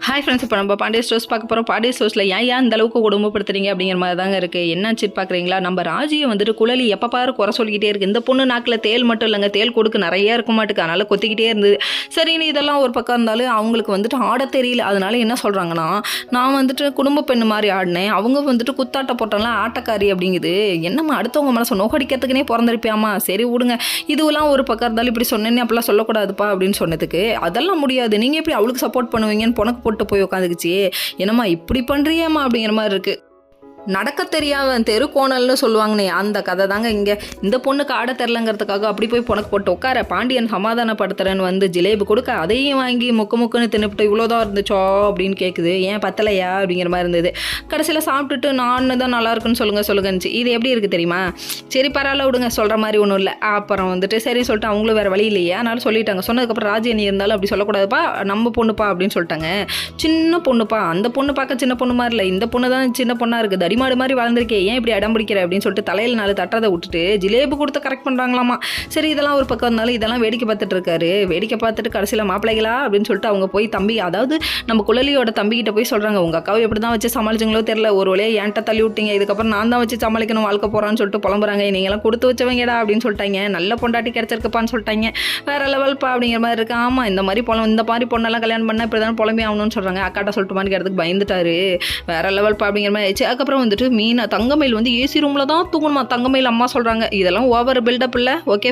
Hi friends, இப்போ நம்ம Pandya stores பார்க்க போகிறோம். பாண்டிய ஸ்டோர்ஸில் ஏன் இந்த அளவுக்கு குடும்பப்படுத்துறீங்க அப்படிங்கிற மாதிரி தாங்க இருக்குது. என்னாச்சு பார்க்குறீங்களா? நம்ம ராஜியை வந்துட்டு குழலி எப்போ பாரு குறை சொல்லிக்கிட்டே இருக்குது. இந்த பொண்ணு நாக்கில் தேல் மட்டும் இல்லைங்க, தேல் கொடுக்கு நிறையா இருக்க மாட்டுக்கு, அதனால் கொத்திக்கிட்டே இருந்தது. சரின்னு இதெல்லாம் ஒரு பக்கம் இருந்தாலும் அவங்களுக்கு வந்துட்டு ஆட தெரியல. அதனால என்ன சொல்கிறாங்கன்னா, நான் வந்துட்டு குடும்ப பெண்ணு மாதிரி ஆடினேன், அவங்க வந்துட்டு குத்தாட்ட போட்டாலாம் ஆட்டக்காரி அப்படிங்குது. என்னம்மா அடுத்தவங்க மனசை நோக்கடிக்கிறதுக்குனே பிறந்திருப்பியாமா? சரி விடுங்க, இதுவெல்லாம் ஒரு பக்கம் இருந்தாலும் இப்படி சொன்னேன்னு அப்படிலாம் சொல்லக்கூடாதுப்பா அப்படின்னு சொன்னதுக்கு, அதெல்லாம் முடியாது, நீங்கள் எப்படி அவளுக்கு சப்போர்ட் பண்ணுவீங்கன்னு பொணக்கு போட்டு போய் உட்காந்துக்குச்சு. என்னம்மா இப்படி பண்றியம்மா அப்படிங்கிற மாதிரி இருக்கு. நடக்க தெரியாத தெருக்கோணல்னு சொல்லுவாங்கண்ணே, அந்த கதை தாங்க இங்கே. இந்த பொண்ணுக்கு ஆட தெரிலங்கிறதுக்காக அப்படி போய் பொணக்கு போட்டு உட்கார பாண்டியன் சமாதானப்படுத்துறேன்னு வந்து ஜிலேபி கொடுக்க, அதையும் வாங்கி முக்குன்னு தின்னுபிட்டு இவ்வளோதான் இருந்துச்சோ அப்படின்னு கேட்குது. ஏன் பத்தலையா அப்படிங்கிற மாதிரி இருந்தது. கடைசியில் சாப்பிட்டுட்டு நான் தான் நல்லா இருக்குன்னு சொல்லுங்கன்னு. இது எப்படி இருக்குது தெரியுமா? சரி பரவாயில்ல விடுங்க, சொல்கிற மாதிரி ஒன்றும் இல்லை. அப்புறம் வந்துட்டு சரி சொல்லிட்டு அவங்களும் வேறு வழி இல்லையா, அதனால சொல்லிட்டாங்க. சொன்னதுக்கப்புறம் ராஜி நீ இருந்தாலும் அப்படி சொல்லக்கூடாதுப்பா, நம்ம பொண்ணுப்பா அப்படின்னு சொல்லிட்டாங்க. சின்ன பொண்ணுப்பா, அந்த பொண்ணு பார்க்க சின்ன பொண்ணு மாதிரி இல்லை, இந்த பொண்ணு தான் சின்ன பொண்ணாக இருக்குது, மாடு மாதிரி வளர்ந்துருக்கே, ஏன் இப்படி அடம் பிடிக்கிற அப்படின்னு சொல்லிட்டு தலையில் 4 தட்டுறதை விட்டுட்டு ஜிலேபி கொடுத்து கரெக்ட் பண்ணுறாங்களாமா. சரி இதெல்லாம் ஒரு பக்கம் இருந்தாலும் இதெல்லாம் வேடிக்கை பார்த்துட்டு இருக்காரு. வேடிக்கை பார்த்துட்டு கடைசியில் மாப்பிள்ளைகளா அப்படின்னு சொல்லிட்டு அவங்க போய் தம்பி, அதாவது நம்ம குழலியோட தம்பிக்கிட்ட போய் சொல்கிறாங்க, உங்கள் அக்காவை எப்படி தான் வச்சு சமாளிச்சிங்களோ தெரியல, ஒரு வழியாக என்கிட்ட தள்ளி விட்டீங்க, இதுக்கப்புறம் நான் தான் வச்சு சமாளிக்கணும் வாழ்க்கை போகிறான்னு சொல்லிட்டு புலம்புறாங்க. நீங்களாம் கொடுத்து வச்சவங்கடா அப்படின்னு சொல்லிட்டாங்க, நல்ல பொண்டாட்டி கிடச்சிருக்குப்பான்னு சொல்லிட்டாங்க. வேறு லெவல்ப்பா அப்படிங்கிற மாதிரி இருக்குது. ஆமாம், இந்த மாதிரி பொண்ணெல்லாம் கல்யாணம் பண்ணால் இப்படி தான் புலம்பி ஆகணும்னு சொல்கிறாங்க. அக்காட்ட சொல்லிட்டு மாதிரி கேட்டதுக்கு பயந்துட்டாரு. வேறு லெவல்ப்பா அப்படிங்கிற மாதிரி ஆயிடுச்சு. அதுக்கப்புறம் வந்துட்டு மீனா தங்கமயில் வந்து ஏசி ரூமில் தான் தூங்கணுமா, தங்கமயில் அம்மா சொல்கிறாங்க. இதெல்லாம் ஓவர் பில்டப் இல்லை. ஓகே.